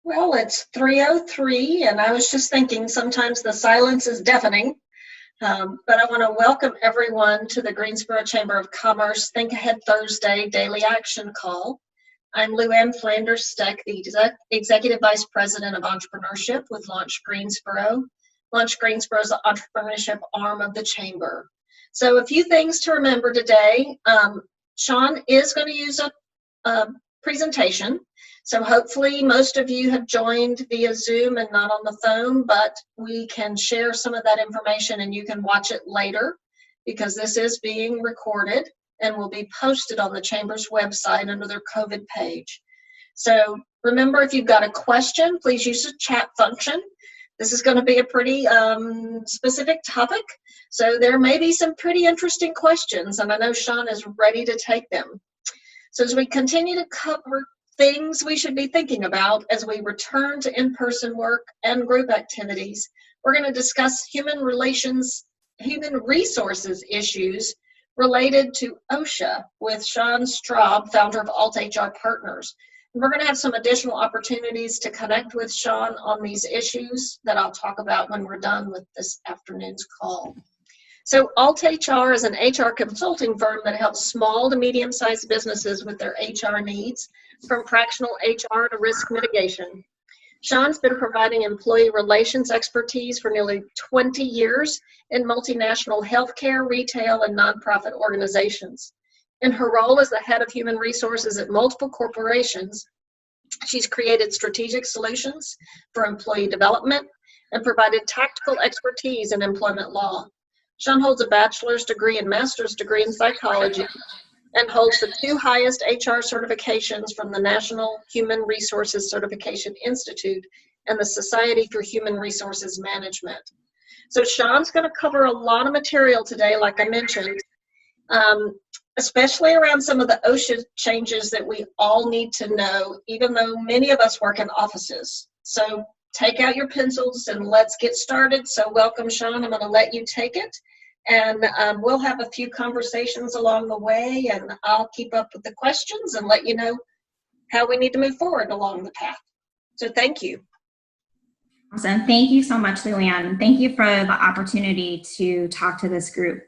Well, it's 3:03, and I was just thinking sometimes the silence is deafening. But I want to welcome everyone to the Greensboro Chamber of Commerce Think Ahead Thursday Daily Action Call. I'm Lou Ann Flanders Steck, the Executive Vice President of Entrepreneurship with Launch Greensboro. Launch Greensboro is the entrepreneurship arm of the Chamber. So a few things to remember today. Sean is going to use a presentation. So hopefully most of you have joined via Zoom and not on the phone, but we can share some of that information and you can watch it later because this is being recorded and will be posted on the Chamber's website under their COVID page. So remember, if you've got a question, please use the chat function. This is going to be a pretty specific topic, so there may be some pretty interesting questions, and I know Sean is ready to take them. So as we continue to cover things we should be thinking about as we return to in-person work and group activities, we're going to discuss human resources issues related to OSHA with Sean Straub, founder of Alt HR Partners. And we're going to have some additional opportunities to connect with Sean on these issues that I'll talk about when we're done with this afternoon's call. So Alt HR is an HR consulting firm that helps small to medium-sized businesses with their HR needs, from fractional HR to risk mitigation. Sean's been providing employee relations expertise for nearly 20 years in multinational healthcare, retail, and nonprofit organizations. In her role as the head of human resources at multiple corporations, she's created strategic solutions for employee development and provided tactical expertise in employment law. Sean holds a bachelor's degree and master's degree in psychology and holds the two highest HR certifications from the National Human Resources Certification Institute and the Society for Human Resources Management. So Sean's going to cover a lot of material today, like I mentioned, especially around some of the OSHA changes that we all need to know, even though many of us work in offices. So take out your pencils and let's get started. So welcome, Sean. I'm going to let you take it. And we'll have a few conversations along the way, and I'll keep up with the questions and let you know how we need to move forward along the path. So thank you. Awesome. Thank you so much, Luann. Thank you for the opportunity to talk to this group.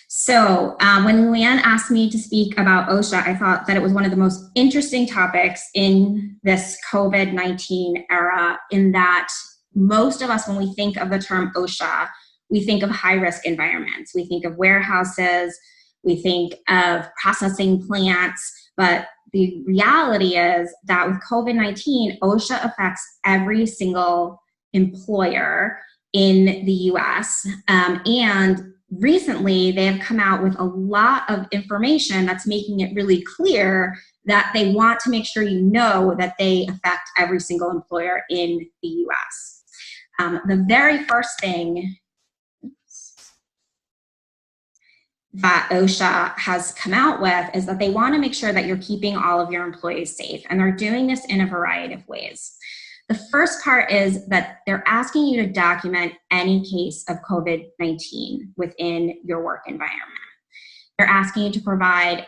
So when Luann asked me to speak about OSHA, I thought that it was one of the most interesting topics in this COVID-19 era, in that most of us, when we think of the term OSHA, we think of high-risk environments. We think of warehouses, we think of processing plants, but the reality is that with COVID-19, OSHA affects every single employer in the US. And recently, they have come out with a lot of information that's making it really clear that they want to make sure you know that they affect every single employer in the US. The very first thing that OSHA has come out with is that they want to make sure that you're keeping all of your employees safe, and they're doing this in a variety of ways. The first part is that they're asking you to document any case of COVID-19 within your work environment. They're asking you to provide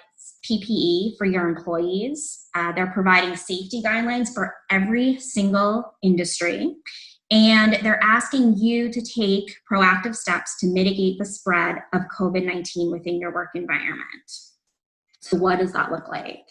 PPE for your employees. They're providing safety guidelines for every single industry. And they're asking you to take proactive steps to mitigate the spread of COVID-19 within your work environment. So what does that look like?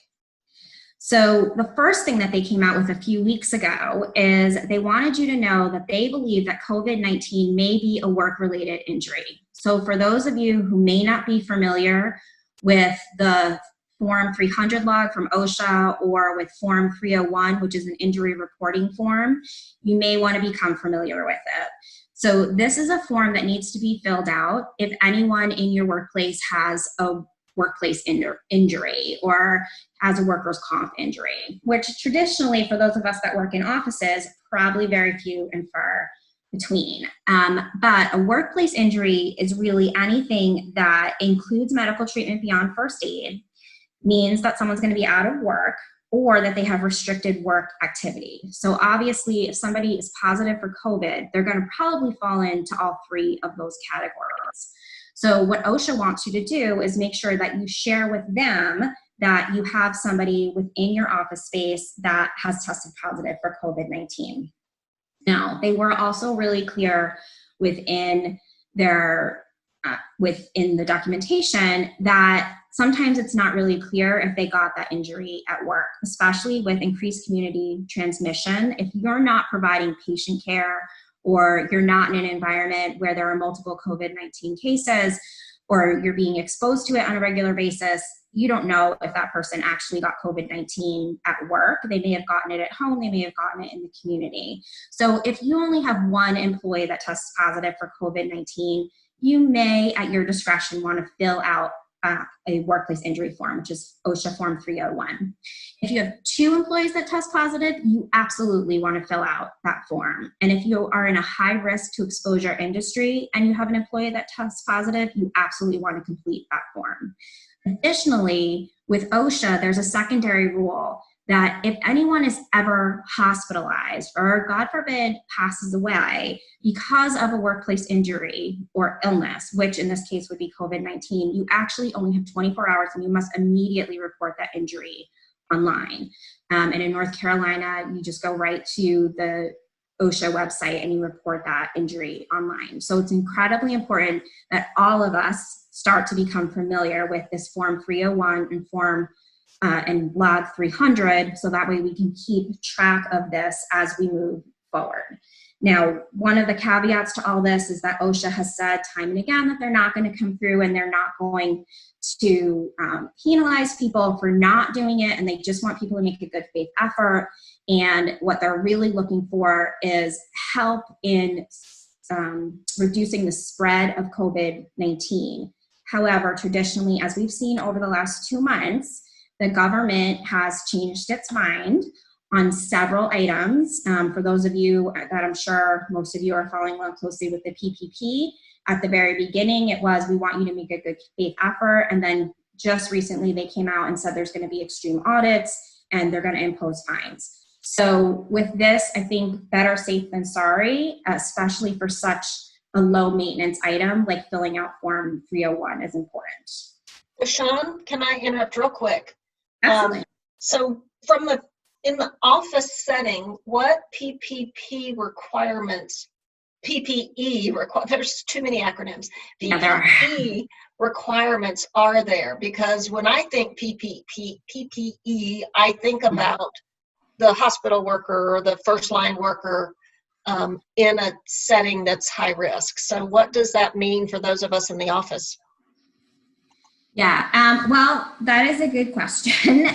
So the first thing that they came out with a few weeks ago is they wanted you to know that they believe that COVID-19 may be a work-related injury. So for those of you who may not be familiar with the Form 300 log from OSHA or with Form 301, which is an injury reporting form, you may want to become familiar with it. So this is a form that needs to be filled out if anyone in your workplace has a workplace injury or has a workers' comp injury, which traditionally for those of us that work in offices, probably very few and far between. But a workplace injury is really anything that includes medical treatment beyond first aid, means that someone's going to be out of work, or that they have restricted work activity. So obviously, if somebody is positive for COVID, they're going to probably fall into all three of those categories. So what OSHA wants you to do is make sure that you share with them that you have somebody within your office space that has tested positive for COVID-19. Now, they were also really clear within their within the documentation that sometimes it's not really clear if they got that injury at work, especially with increased community transmission. If you're not providing patient care, or you're not in an environment where there are multiple COVID-19 cases, or you're being exposed to it on a regular basis, you don't know if that person actually got COVID-19 at work. They may have gotten it at home, they may have gotten it in the community. So if you only have one employee that tests positive for COVID-19, you may, at your discretion, want to fill out a workplace injury form, which is OSHA Form 301. If you have 2 employees that test positive, you absolutely want to fill out that form. And if you are in a high risk to exposure industry and you have an employee that tests positive, you absolutely want to complete that form. Additionally, with OSHA, there's a secondary rule that if anyone is ever hospitalized or, God forbid, passes away because of a workplace injury or illness, which in this case would be COVID-19, you actually only have 24 hours and you must immediately report that injury online. And in North Carolina, you just go right to the OSHA website and you report that injury online. So it's incredibly important that all of us start to become familiar with this Form 301 and log 300, so that way we can keep track of this as we move forward. Now, one of the caveats to all this is that OSHA has said time and again that they're not going to come through and they're not going to penalize people for not doing it, and they just want people to make a good faith effort. And what they're really looking for is help in reducing the spread of COVID-19. However, traditionally, as we've seen over the last 2 months, the government has changed its mind on several items. For those of you that I'm sure most of you are following along closely with the PPP, at the very beginning it was, we want you to make a good faith effort, and then just recently they came out and said there's going to be extreme audits and they're going to impose fines. So with this, I think better safe than sorry, especially for such a low maintenance item like filling out Form 301 is important. Sean, can I interrupt real quick? Absolutely. So in the office setting, what PPE requirements, there's too many acronyms, PPE requirements are there? Because when I think PPE, I think about the hospital worker or the first line worker in a setting that's high risk. So what does that mean for those of us in the office? Yeah, well, that is a good question.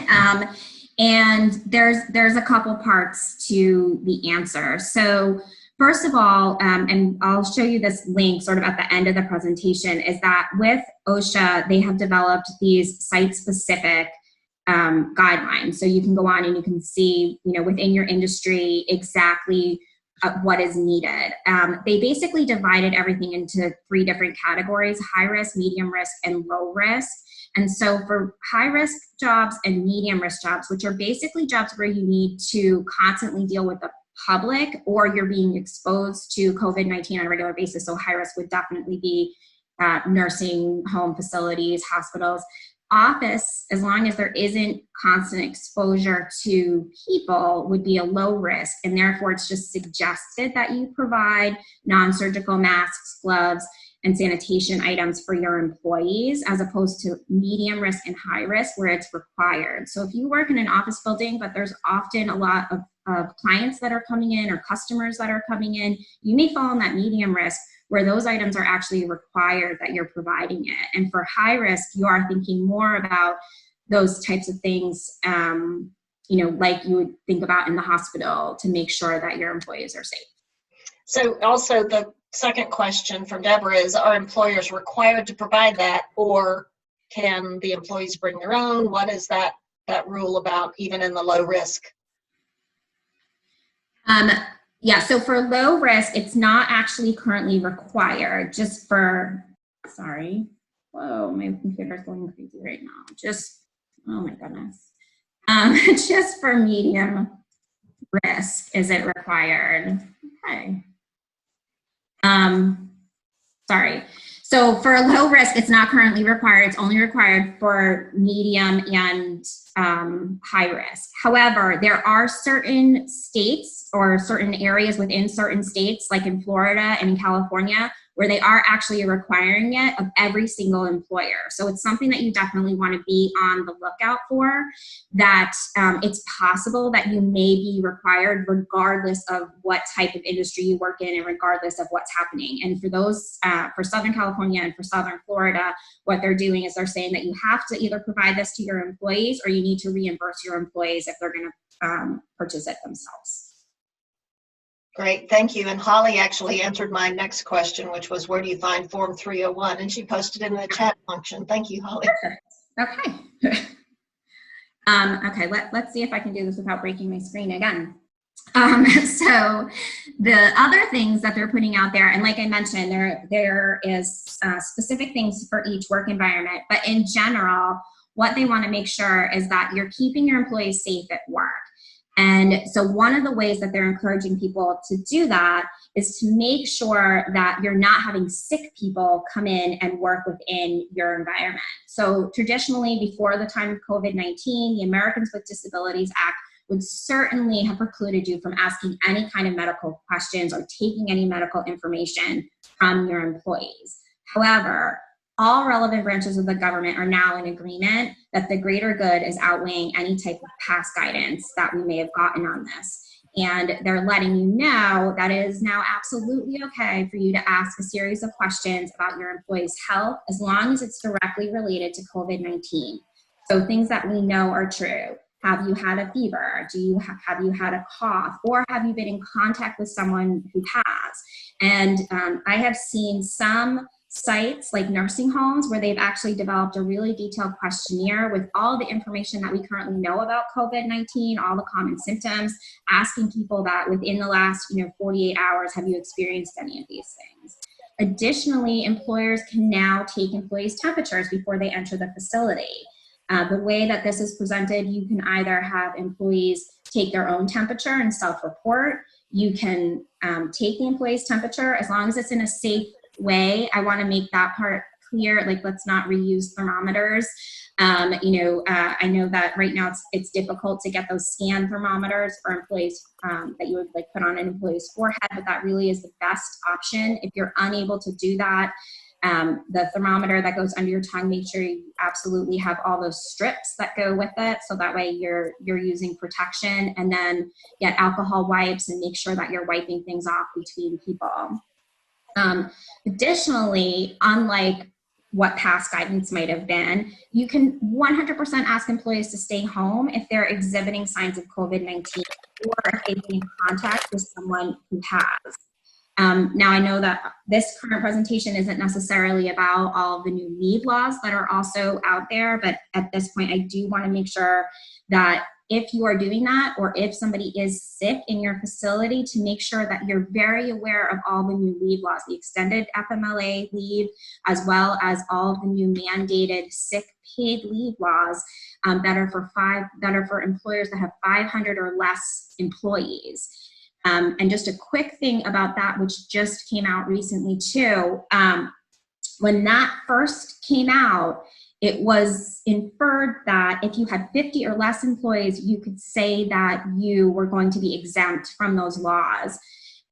And there's a couple parts to the answer. So first of all, and I'll show you this link sort of at the end of the presentation, is that with OSHA, they have developed these site-specific guidelines. So you can go on and you can see, within your industry exactly what is needed. They basically divided everything into 3 different categories: high risk, medium risk, and low risk. And so for high risk jobs and medium risk jobs, which are basically jobs where you need to constantly deal with the public or you're being exposed to COVID-19 on a regular basis. So high risk would definitely be nursing home facilities, hospitals. Office, as long as there isn't constant exposure to people, would be a low risk, and therefore it's just suggested that you provide non-surgical masks, gloves, and sanitation items for your employees, as opposed to medium risk and high risk where it's required. So if you work in an office building, but there's often a lot of clients that are coming in or customers that are coming in, you may fall in that medium risk where those items are actually required that you're providing it. And for high risk, you are thinking more about those types of things, like you would think about in the hospital to make sure that your employees are safe. So also the second question from Deborah is, are employers required to provide that, or can the employees bring their own? What is that rule about, even in the low risk? Yeah, so for low risk, it's not actually currently required, just for, sorry, whoa, my computer's going crazy right now. Oh my goodness. Just for medium risk, is it required? Okay. Sorry. So for low risk, it's not currently required. It's only required for medium and high risk. However, there are certain states or certain areas within certain states, like in Florida and in California, where they are actually requiring it of every single employer. So it's something that you definitely want to be on the lookout for, that it's possible that you may be required regardless of what type of industry you work in and regardless of what's happening. And for those, for Southern California and for Southern Florida, what they're doing is they're saying that you have to either provide this to your employees or you need to reimburse your employees if they're going to purchase it themselves. Great, thank you. And Holly actually answered my next question, which was, where do you find Form 301? And she posted in the chat function. Thank you, Holly. Okay. Okay, let's see if I can do this without breaking my screen again. So the other things that they're putting out there, and like I mentioned, there is specific things for each work environment, but in general, what they want to make sure is that you're keeping your employees safe at work. And so one of the ways that they're encouraging people to do that is to make sure that you're not having sick people come in and work within your environment. So traditionally, before the time of COVID-19, the Americans with Disabilities Act would certainly have precluded you from asking any kind of medical questions or taking any medical information from your employees. However, all relevant branches of the government are now in agreement that the greater good is outweighing any type of past guidance that we may have gotten on this. And they're letting you know that it is now absolutely okay for you to ask a series of questions about your employees' health as long as it's directly related to COVID-19. So things that we know are true. Have you had a fever? Have you had a cough? Or have you been in contact with someone who has? And I have seen some sites like nursing homes where they've actually developed a really detailed questionnaire with all the information that we currently know about COVID-19, all the common symptoms, asking people that within the last 48 hours, have you experienced any of these things? Additionally, employers can now take employees' temperatures before they enter the facility. The way that this is presented, you can either have employees take their own temperature and self-report. You can take the employee's temperature as long as it's in a safe way. I want to make that part clear. Like, let's not reuse thermometers. I know that right now it's difficult to get those scan thermometers for employees that you would like put on an employee's forehead, but that really is the best option. If you're unable to do that, the thermometer that goes under your tongue, make sure you absolutely have all those strips that go with it, so that way you're using protection. And then get alcohol wipes and make sure that you're wiping things off between people. Additionally, unlike what past guidance might have been, you can 100% ask employees to stay home if they're exhibiting signs of COVID-19 or if they've been in contact with someone who has. Now, I know that this current presentation isn't necessarily about all of the new leave laws that are also out there, but at this point, I do want to make sure that if you are doing that, or if somebody is sick in your facility, to make sure that you're very aware of all the new leave laws, the extended FMLA leave, as well as all of the new mandated sick paid leave laws that are for employers that have 500 or less employees. And just a quick thing about that, which just came out recently too, when that first came out, it was inferred that if you had 50 or less employees, you could say that you were going to be exempt from those laws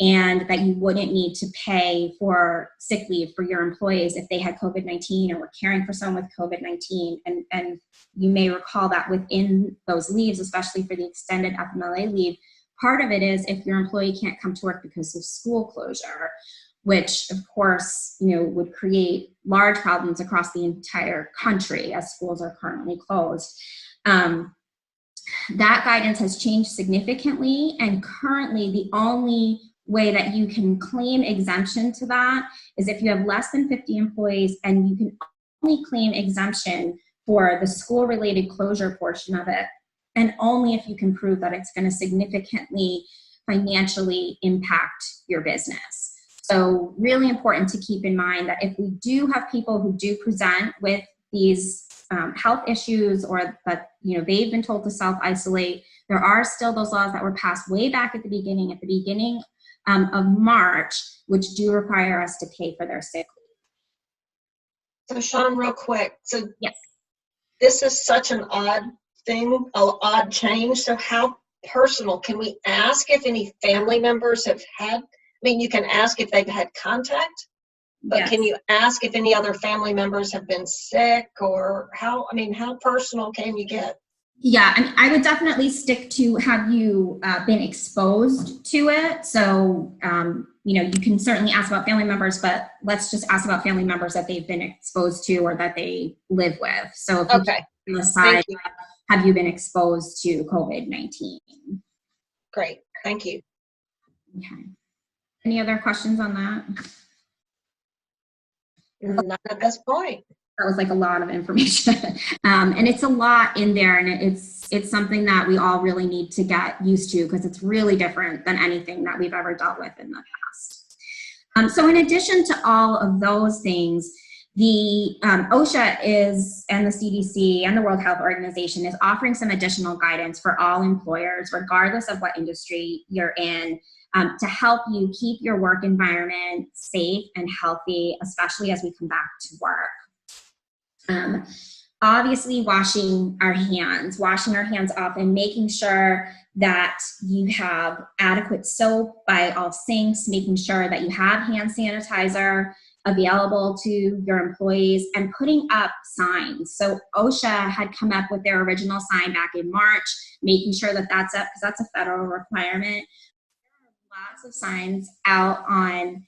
and that you wouldn't need to pay for sick leave for your employees if they had COVID-19 or were caring for someone with COVID-19. And you may recall that within those leaves, especially for the extended FMLA leave, part of it is if your employee can't come to work because of school closure, which of course, would create large problems across the entire country as schools are currently closed. That guidance has changed significantly, and currently the only way that you can claim exemption to that is if you have less than 50 employees, and you can only claim exemption for the school-related closure portion of it, and only if you can prove that it's going to significantly financially impact your business. So really important to keep in mind that if we do have people who do present with these health issues, or that they've been told to self-isolate, there are still those laws that were passed way back at the beginning of March, which do require us to pay for their sick leave. So Sean, real quick, so Yes. this is such an odd thing, an odd change. So how personal, can we ask if any family members have had, I mean, you can ask if they've had contact, but Yes. can you ask if any other family members have been sick, or how, I mean, how personal can you get? Yeah, I mean, I would definitely stick to, have you been exposed to it? So, you can certainly ask about family members, but let's just ask about family members that they've been exposed to or that they live with. So if you Okay, can thank decide, you. have you been exposed to COVID-19? Great, thank you. Okay. Any other questions on that? Not at this point. That was like a lot of information. And it's a lot in there, and it's something that we all really need to get used to, because it's really different than anything that we've ever dealt with in the past. So in addition to all of those things, the OSHA and the CDC and the World Health Organization is offering some additional guidance for all employers, regardless of what industry you're in, to help you keep your work environment safe and healthy, especially as we come back to work. Obviously, washing our hands often, making sure that you have adequate soap by all sinks, making sure that you have hand sanitizer available to your employees, and putting up signs. So OSHA had come up with their original sign back in March, making sure that that's up, because that's a federal requirement. There are lots of signs out on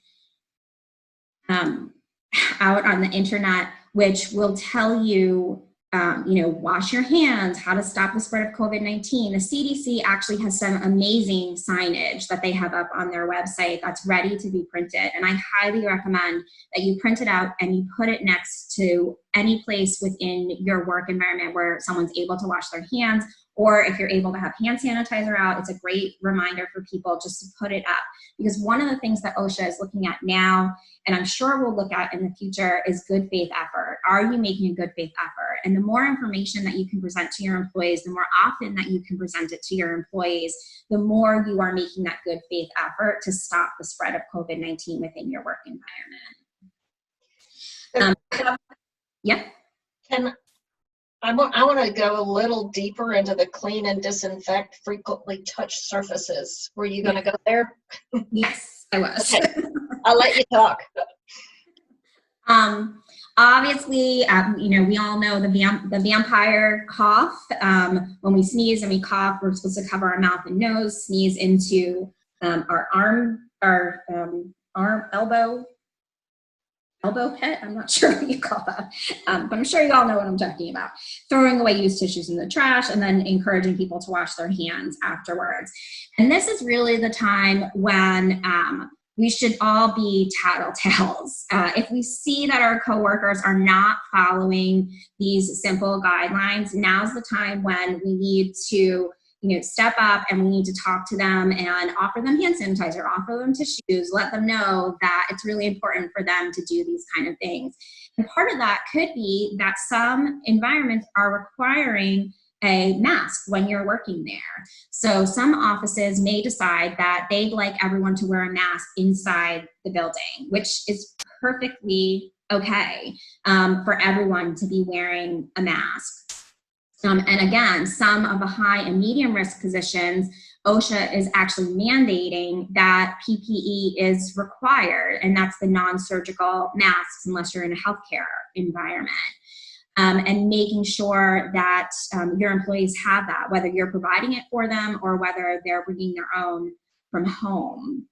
the internet, which will tell you, wash your hands, how to stop the spread of COVID-19. The CDC actually has some amazing signage that they have up on their website that's ready to be printed. And I highly recommend that you print it out and you put it next to any place within your work environment where someone's able to wash their hands, or if you're able to have hand sanitizer out, it's a great reminder for people just to put it up. Because one of the things that OSHA is looking at now, and I'm sure we'll look at in the future, is good faith effort. Are you making a good faith effort? And the more information that you can present to your employees, the more often that you can present it to your employees, the more you are making that good faith effort to stop the spread of COVID-19 within your work environment. Yep. I want to go a little deeper into the clean and disinfect frequently touched surfaces. Were you going to go there? Yes, I was. Okay. I'll let you talk. Obviously, we all know the vampire cough. When we sneeze and we cough, we're supposed to cover our mouth and nose, sneeze into our elbow pit. I'm not sure what you call that, but I'm sure you all know what I'm talking about. Throwing away used tissues in the trash, and then encouraging people to wash their hands afterwards. And this is really the time when we should all be tattletales. If we see that our coworkers are not following these simple guidelines, now's the time when we need to step up, and we need to talk to them and offer them hand sanitizer, offer them tissues, let them know that it's really important for them to do these kind of things. And part of that could be that some environments are requiring a mask when you're working there. So some offices may decide that they'd like everyone to wear a mask inside the building, which is perfectly okay for everyone to be wearing a mask. And again, some of the high and medium risk positions, OSHA is actually mandating that PPE is required, and that's the non-surgical masks unless you're in a healthcare environment. And making sure that your employees have that, whether you're providing it for them or whether they're bringing their own from home.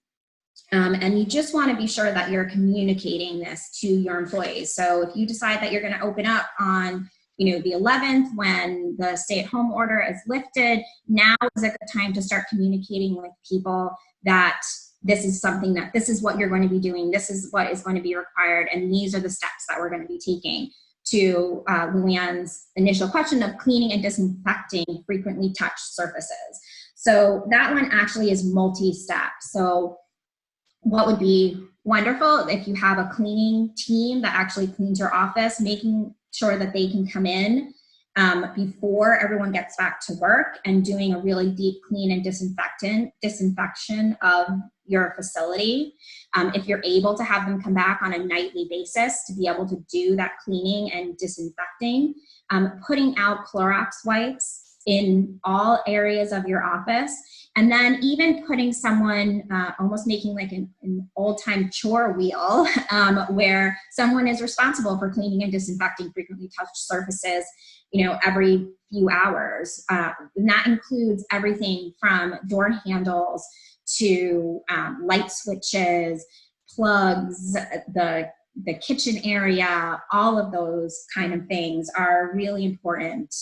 And you just want to be sure that you're communicating this to your employees. So if you decide that you're going to open up on the 11th, when the stay-at-home order is lifted, now is a good time to start communicating with people that this is something that this is what you're going to be doing, this is what is going to be required, and these are the steps that we're going to be taking to Luann's initial question of cleaning and disinfecting frequently touched surfaces. So that one actually is multi-step. So what would be wonderful if you have a cleaning team that actually cleans your office, making sure that they can come in before everyone gets back to work and doing a really deep clean and disinfection of your facility. If you're able to have them come back on a nightly basis to be able to do that cleaning and disinfecting, putting out Clorox wipes in all areas of your office, and then even putting someone, almost making like an old-time chore wheel, where someone is responsible for cleaning and disinfecting frequently touched surfaces, every few hours. And that includes everything from door handles to light switches, plugs, the kitchen area. All of those kind of things are really important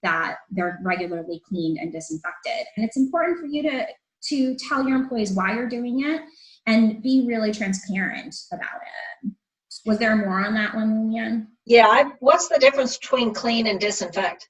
that they're regularly cleaned and disinfected. And it's important for you to tell your employees why you're doing it and be really transparent about it. Was there more on that one, Leanne? Yeah, what's the difference between clean and disinfect?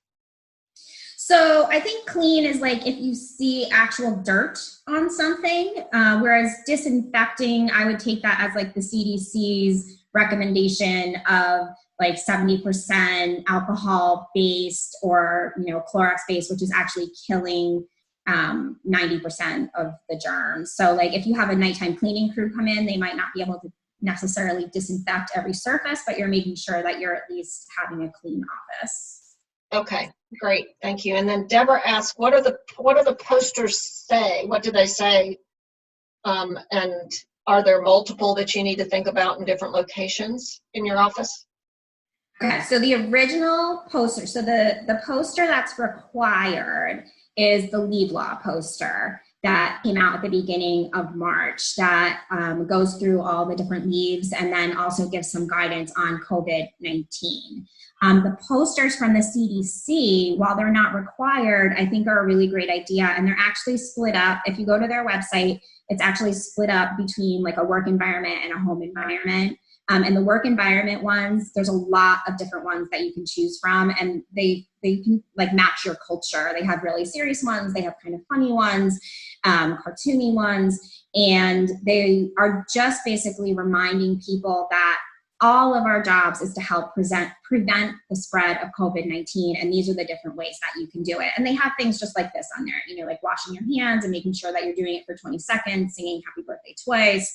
So I think clean is like if you see actual dirt on something, whereas disinfecting, I would take that as like the CDC's recommendation of like 70% alcohol based or Clorox based, which is actually killing 90% of the germs. So like if you have a nighttime cleaning crew come in, they might not be able to necessarily disinfect every surface, but you're making sure that you're at least having a clean office. Okay, great, thank you. And then Deborah asked, what do the posters say? What do they say? And are there multiple that you need to think about in different locations in your office? Okay, so the original poster, so the poster that's required is the leave law poster that came out at the beginning of March that goes through all the different leaves and then also gives some guidance on COVID-19. The posters from the CDC, while they're not required, I think are a really great idea, and they're actually split up. If you go to their website, it's actually split up between like a work environment and a home environment. And the work environment ones, there's a lot of different ones that you can choose from, and they can like match your culture. They have really serious ones, they have kind of funny ones, cartoony ones, and they are just basically reminding people that all of our jobs is to help prevent the spread of COVID-19, and these are the different ways that you can do it. And they have things just like this on there, like washing your hands and making sure that you're doing it for 20 seconds, singing happy birthday twice,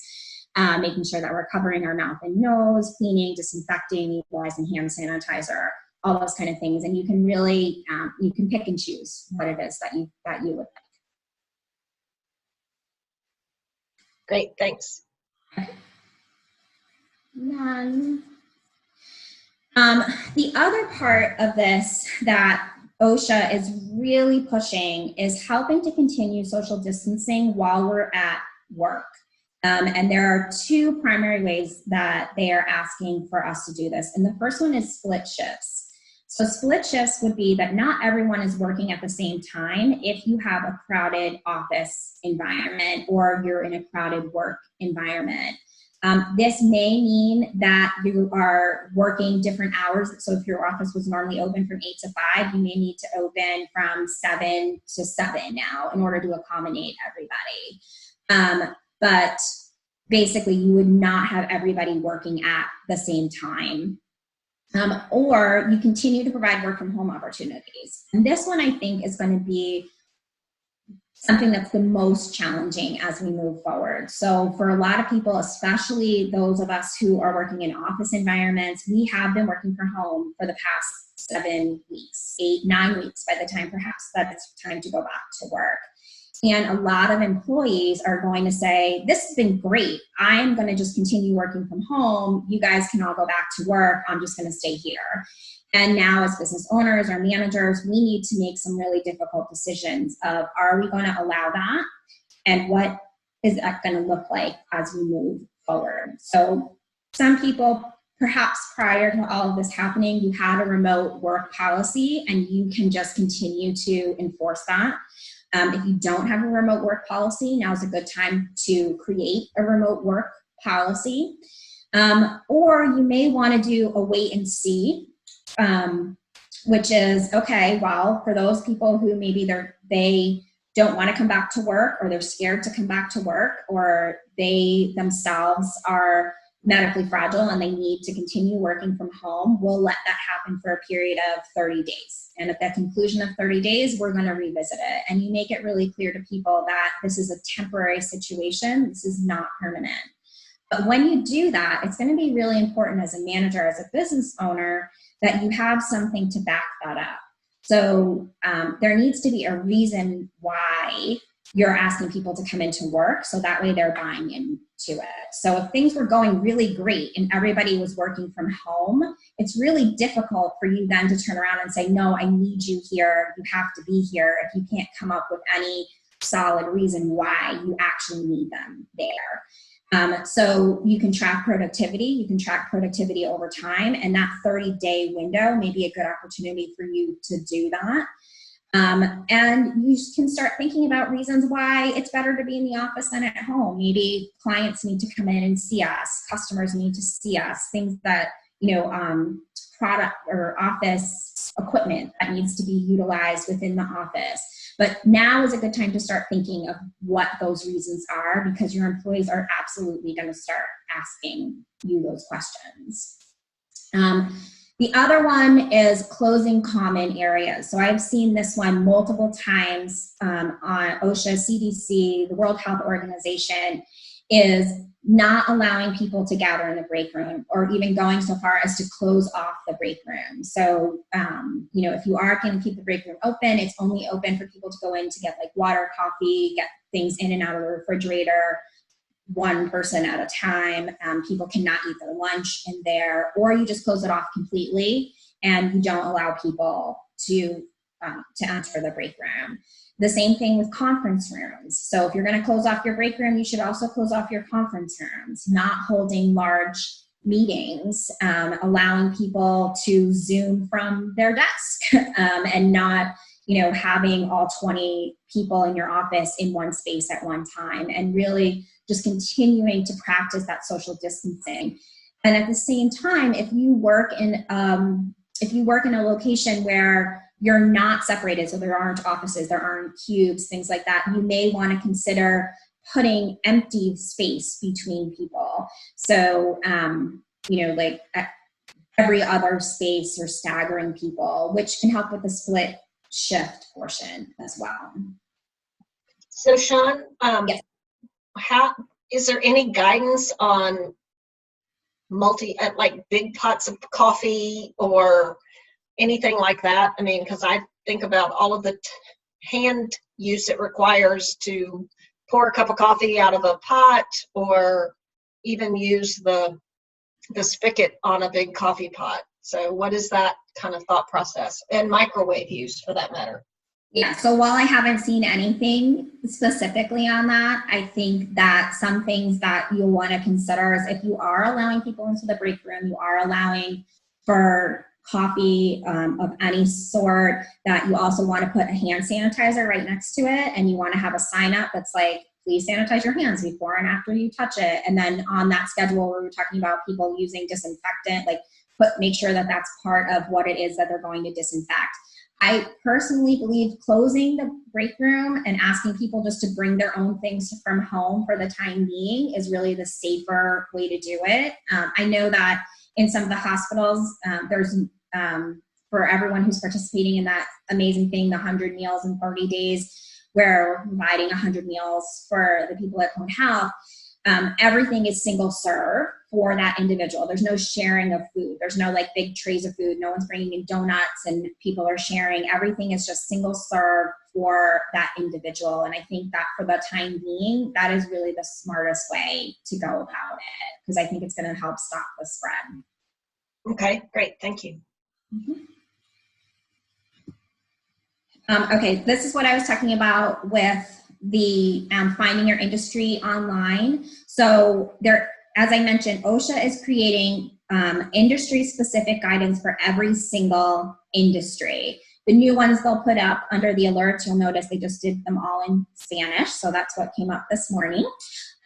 making sure that we're covering our mouth and nose, cleaning, disinfecting, utilizing hand sanitizer, all those kind of things. And you can really, you can pick and choose what it is that you would like. Great, thanks. Then, the other part of this that OSHA is really pushing is helping to continue social distancing while we're at work. And there are two primary ways that they are asking for us to do this. And the first one is split shifts. So split shifts would be that not everyone is working at the same time if you have a crowded office environment or you're in a crowded work environment. This may mean that you are working different hours. So if your office was normally open from 8 to 5, you may need to open from 7 to 7 now in order to accommodate everybody. But basically you would not have everybody working at the same time. Or you continue to provide work from home opportunities. And this one I think is going to be something that's the most challenging as we move forward. So for a lot of people, especially those of us who are working in office environments, we have been working from home for the past 7 weeks, 8, 9 weeks by the time perhaps that it's time to go back to work. And a lot of employees are going to say, this has been great. I'm going to just continue working from home. You guys can all go back to work. I'm just going to stay here. And now as business owners or managers, we need to make some really difficult decisions of, are we going to allow that? And what is that going to look like as we move forward? So some people, perhaps prior to all of this happening, you had a remote work policy and you can just continue to enforce that. If you don't have a remote work policy, now is a good time to create a remote work policy. Or you may want to do a wait and see, which is, okay, well, for those people who maybe they don't want to come back to work, or they're scared to come back to work, or they themselves are medically fragile and they need to continue working from home, we'll let that happen for a period of 30 days. And at the conclusion of 30 days, we're going to revisit it. And you make it really clear to people that this is a temporary situation. This is not permanent. But when you do that, it's going to be really important as a manager, as a business owner, that you have something to back that up. So there needs to be a reason why you're asking people to come into work, so that way they're buying into it. So if things were going really great and everybody was working from home, it's really difficult for you then to turn around and say, no, I need you here, you have to be here, if you can't come up with any solid reason why you actually need them there. So you can track productivity, over time, and that 30-day window may be a good opportunity for you to do that. And you can start thinking about reasons why it's better to be in the office than at home. Maybe clients need to come in and see us, customers need to see us, things that, product or office equipment that needs to be utilized within the office. But now is a good time to start thinking of what those reasons are, because your employees are absolutely going to start asking you those questions. The other one is closing common areas. So I've seen this one multiple times on OSHA, CDC, the World Health Organization, is not allowing people to gather in the break room, or even going so far as to close off the break room. So, if you are going to keep the break room open, it's only open for people to go in to get like water, coffee, get things in and out of the refrigerator, one person at a time. People cannot eat their lunch in there, or you just close it off completely and you don't allow people to enter the break room. The same thing with conference rooms. So if you're going to close off your break room, you should also close off your conference rooms, not holding large meetings, allowing people to Zoom from their desk, and not, having all 20 people in your office in one space at one time, and really just continuing to practice that social distancing. And at the same time, if you work in a location where you're not separated, so there aren't offices, there aren't cubes, things like that, you may want to consider putting empty space between people. So, like every other space, or staggering people, which can help with the split shift portion as well. So Sean, Yes. how is there any guidance on like big pots of coffee or anything like that? I mean, because I think about all of the hand use it requires to pour a cup of coffee out of a pot, or even use the spigot on a big coffee pot. So what is that kind of thought process, and microwave use for that matter? Yeah, so while I haven't seen anything specifically on that, I think that some things that you'll want to consider is, if you are allowing people into the break room, you are allowing for coffee of any sort, that you also want to put a hand sanitizer right next to it, and you want to have a sign up that's like, please sanitize your hands before and after you touch it. And then on that schedule where we're talking about people using disinfectant, make sure that that's part of what it is that they're going to disinfect. I personally believe closing the break room and asking people just to bring their own things from home for the time being is really the safer way to do it. I know that in some of the hospitals, there's for everyone who's participating in that amazing thing, the 100 meals in 30 days, where we're providing 100 meals for the people at Home Health. Everything is single serve for that individual. There's no sharing of food. There's no big trays of food. No one's bringing in donuts and people are sharing. Everything is just single serve for that individual. And I think that for the time being, that is really the smartest way to go about it, because I think it's going to help stop the spread. Okay, great. Thank you. Mm-hmm. Okay, this is what I was talking about with the finding your industry online. So there, as I mentioned, OSHA is creating industry-specific guidance for every single industry. The new ones they'll put up under the alerts, you'll notice they just did them all in Spanish, so that's what came up this morning.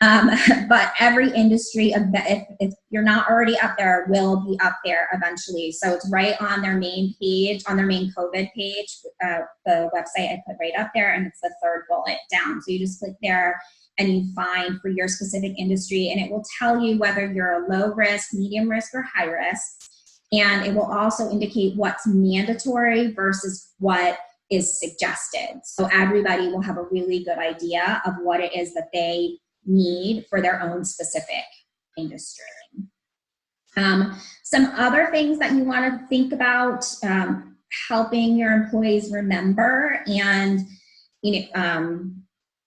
But every industry, if you're not already up there, will be up there eventually. So it's right on their main page, on their main COVID page, the website I put right up there, and it's the third bullet down. So you just click there and you find for your specific industry, and it will tell you whether you're a low risk, medium risk, or high risk. And it will also indicate what's mandatory versus what is suggested. So everybody will have a really good idea of what it is that they need for their own specific industry. Some other things that you want to think about, helping your employees remember, and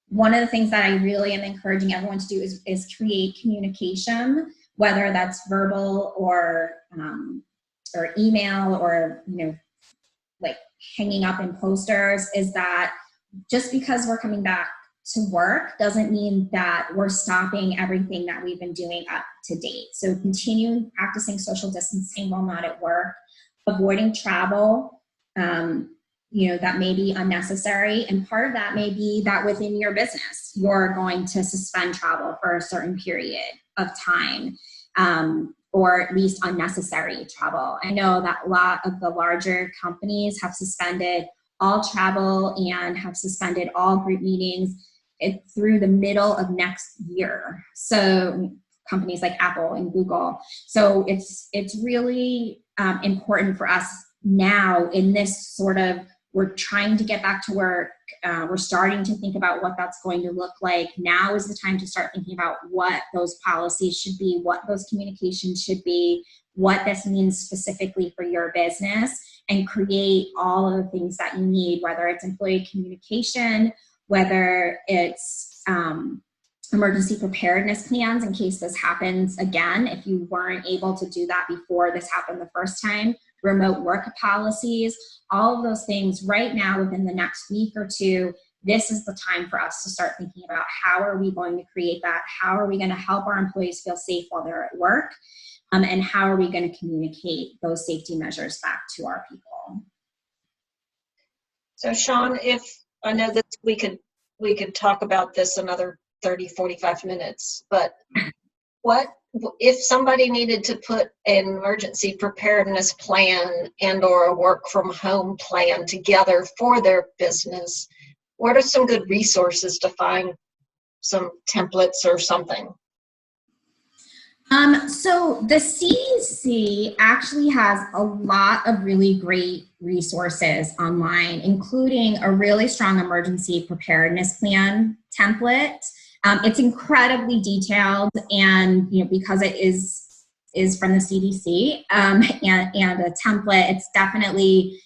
one of the things that I really am encouraging everyone to do is create communication, whether that's verbal or email or like hanging up in posters. Is that just because we're coming back to work doesn't mean that we're stopping everything that we've been doing up to date. So continuing practicing social distancing while not at work, avoiding travel, that may be unnecessary. And part of that may be that within your business, you're going to suspend travel for a certain period of time, or at least unnecessary travel. I know that a lot of the larger companies have suspended all travel and have suspended all group meetings through the middle of next year. So companies like Apple and Google. So it's really important for us now in this sort of, we're trying to get back to work. We're starting to think about what that's going to look like. Now is the time to start thinking about what those policies should be, what those communications should be, what this means specifically for your business, and create all of the things that you need, whether it's employee communication, whether it's emergency preparedness plans in case this happens again, if you weren't able to do that before this happened the first time, remote work policies, all of those things right now within the next week or two. This is the time for us to start thinking about how are we going to create that? How are we going to help our employees feel safe while they're at work? And how are we going to communicate those safety measures back to our people? So Sean, if I know that we could talk about this another 30, 45 minutes, but what if somebody needed to put an emergency preparedness plan and or a work from home plan together for their business? What are some good resources to find some templates or something? So the CDC actually has a lot of really great resources online, including a really strong emergency preparedness plan template. It's incredibly detailed, and because it is from the CDC and a template, it's definitely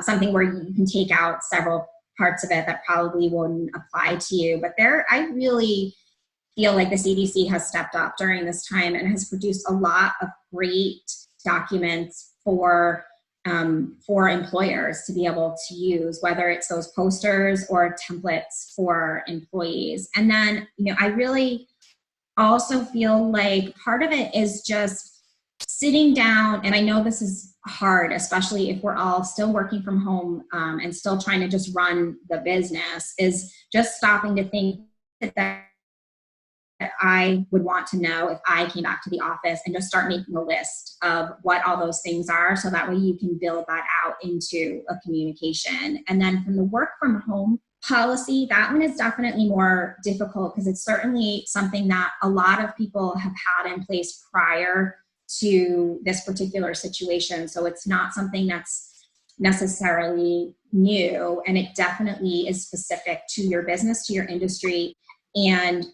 something where you can take out several parts of it that probably wouldn't apply to you. But I really feel like the CDC has stepped up during this time and has produced a lot of great documents for employers to be able to use, whether it's those posters or templates for employees. And then, I really also feel like part of it is just sitting down, and I know this is hard, especially if we're all still working from home and still trying to just run the business, is just stopping to think that I would want to know if I came back to the office, and just start making a list of what all those things are, so that way you can build that out into a communication. And then from the work from home policy, that one is definitely more difficult because it's certainly something that a lot of people have had in place prior to this particular situation. So it's not something that's necessarily new, and it definitely is specific to your business, to your industry. And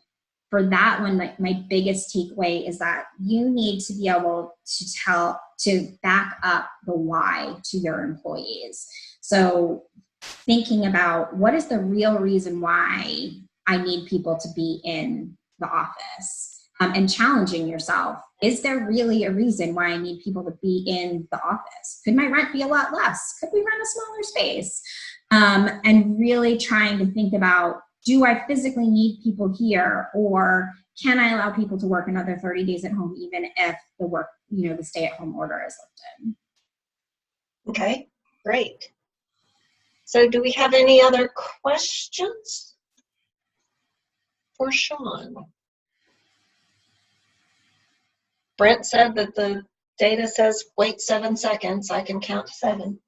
for that one, like, my biggest takeaway is that you need to be able to back up the why to your employees. So thinking about what is the real reason why I need people to be in the office, and challenging yourself. Is there really a reason why I need people to be in the office? Could my rent be a lot less? Could we rent a smaller space? And really trying to think about, do I physically need people here, or can I allow people to work another 30 days at home, even if the stay-at-home order is lifted? Okay, great. So do we have any other questions for Sean? Brent said that the data says wait 7 seconds. I can count 7.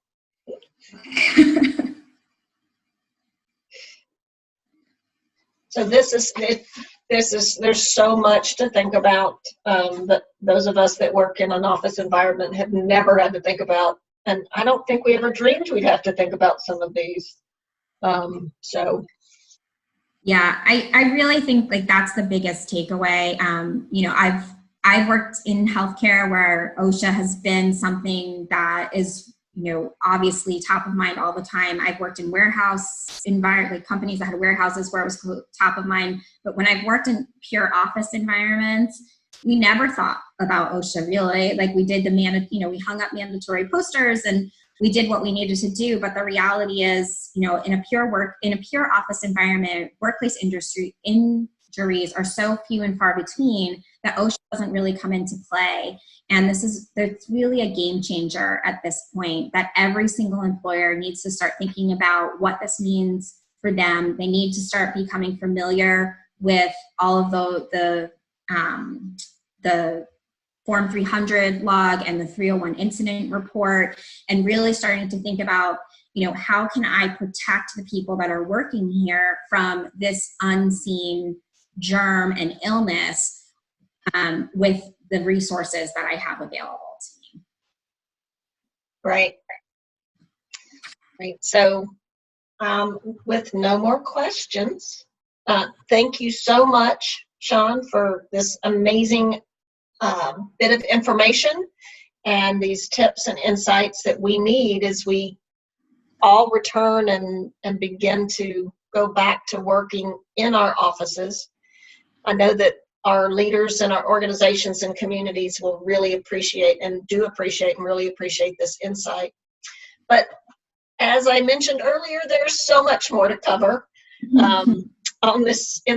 So there's so much to think about that those of us that work in an office environment have never had to think about. And I don't think we ever dreamed we'd have to think about some of these. Yeah, I really think like that's the biggest takeaway. I've worked in healthcare where OSHA has been something that is, obviously top of mind all the time. I've worked in warehouse environment, like companies that had warehouses where it was top of mind. But when I've worked in pure office environments, we never thought about OSHA really. Like we did we hung up mandatory posters and we did what we needed to do. But the reality is, in a pure office environment, workplace industry injuries are so few and far between that OSHA doesn't really come into play. And it's really a game changer at this point that every single employer needs to start thinking about what this means for them. They need to start becoming familiar with all of the Form 300 log and the 301 incident report, and really starting to think about, how can I protect the people that are working here from this unseen germ and illness with the resources that I have available to me. Right. So with no more questions, thank you so much, Sean, for this amazing bit of information and these tips and insights that we need as we all return and begin to go back to working in our offices. I know that our leaders and our organizations and communities will really appreciate and really appreciate this insight. But as I mentioned earlier, there's so much more to cover in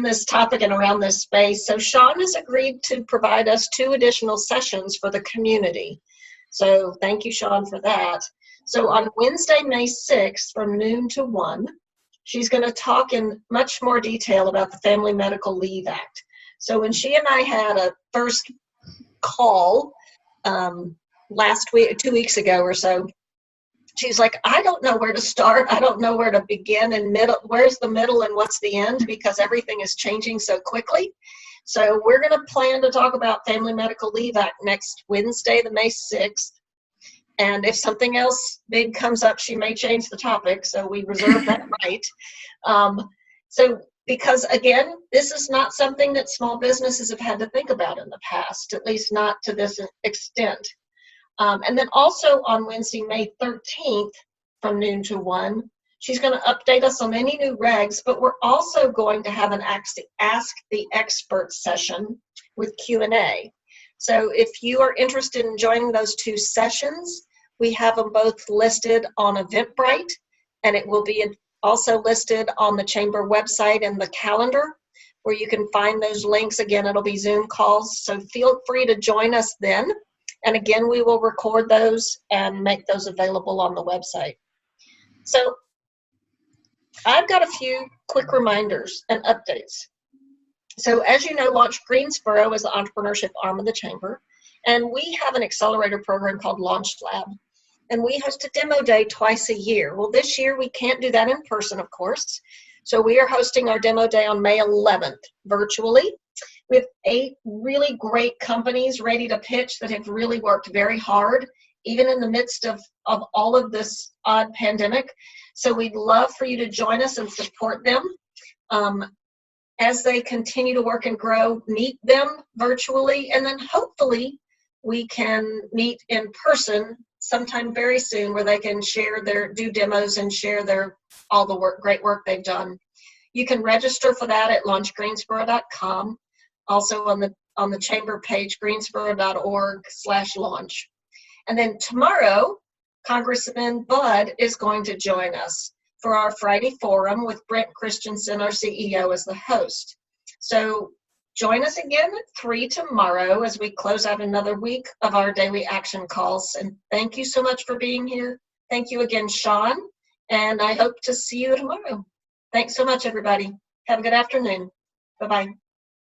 this topic and around this space. So Sean has agreed to provide us 2 additional sessions for the community. So thank you, Sean, for that. So on Wednesday, May 6th, from noon to 1, she's going to talk in much more detail about the Family Medical Leave Act. So when she and I had a first call last week, 2 weeks ago or so, she's like, I don't know where to start. I don't know where to begin and middle. Where's the middle and what's the end? Because everything is changing so quickly. So we're going to plan to talk about Family Medical Leave Act next Wednesday, the May 6th. And if something else big comes up, she may change the topic. So we reserve that right. Because again, this is not something that small businesses have had to think about in the past, at least not to this extent. And then also on Wednesday, May 13th, from noon to 1, she's going to update us on any new regs, but we're also going to have an Ask the Expert session with Q&A. So if you are interested in joining those 2 sessions, we have them both listed on Eventbrite, and it will be also listed on the Chamber website and the calendar, where you can find those links. Again, it'll be Zoom calls, so feel free to join us then. And again, we will record those and make those available on the website. So I've got a few quick reminders and updates. So as you know, Launch Greensboro is the entrepreneurship arm of the Chamber, and we have an accelerator program called Launch Lab, and we host a demo day twice a year. Well, this year we can't do that in person, of course, so we are hosting our demo day on May 11th virtually. We have 8 really great companies ready to pitch that have really worked very hard, even in the midst of all of this odd pandemic. So we'd love for you to join us and support them. As they continue to work and grow, meet them virtually, and then hopefully we can meet in person sometime very soon where they can do demos and share all the great work they've done. You can register for that at launchgreensboro.com. Also on the Chamber page, greensboro.org/launch. And then tomorrow, Congressman Budd is going to join us for our Friday forum with Brent Christensen, our CEO, as the host. So join us again at 3 tomorrow as we close out another week of our daily action calls. And thank you so much for being here. Thank you again, Sean. And I hope to see you tomorrow. Thanks so much, everybody. Have a good afternoon. Bye-bye.